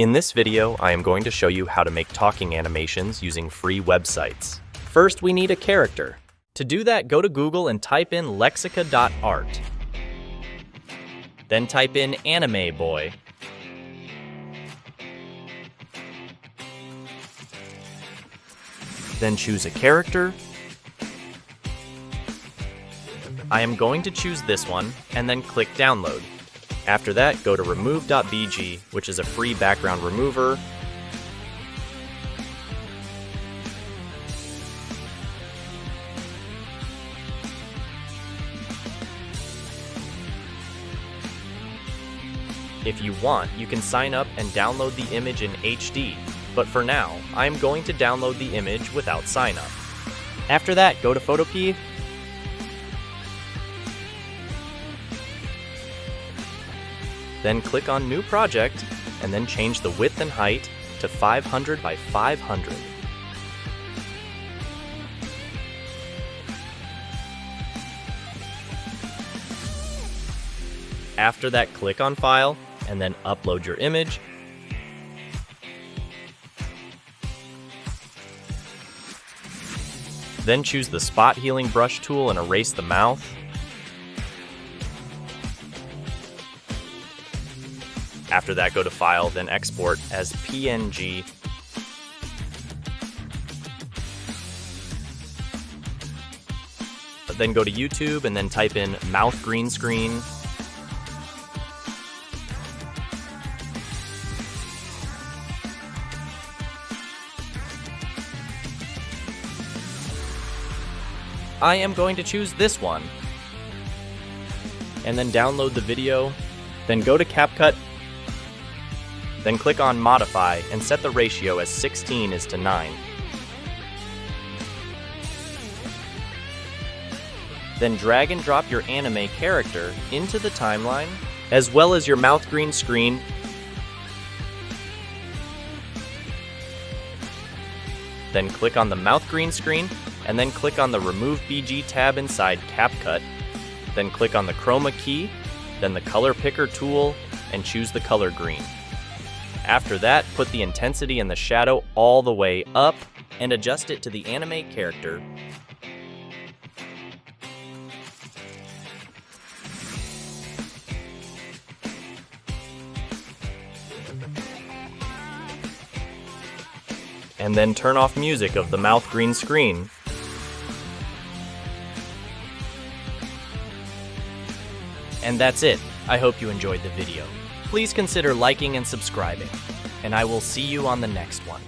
In this video, I am going to show you how to make talking animations using free websites. First, we need a character. To do that, go to Google and type in lexica.art. Then type in anime boy. Then choose a character. I am going to choose this one, and then click download. After that, go to remove.bg, which is a free background remover. If you want, you can sign up and download the image in HD, but for now, I am going to download the image without sign up. After that, go to Photopea, then click on New Project, and then change the width and height to 500 by 500. After that, click on File, and then upload your image. Then choose the Spot Healing Brush tool and erase the mouth. After that, go to File, then Export as PNG. Then go to YouTube and then type in mouth green screen. I am going to choose this one. And then download the video. Then go to CapCut. Then click on Modify and set the ratio as 16:9. Then drag and drop your anime character into the timeline, as well as your mouth green screen. Then click on the mouth green screen, and then click on the Remove BG tab inside CapCut. Then click on the Chroma key, then the Color Picker tool, and choose the color green. After that, put the intensity and the shadow all the way up and adjust it to the anime character. And then turn off music of the mouth green screen. And that's it. I hope you enjoyed the video. Please consider liking and subscribing, and I will see you on the next one.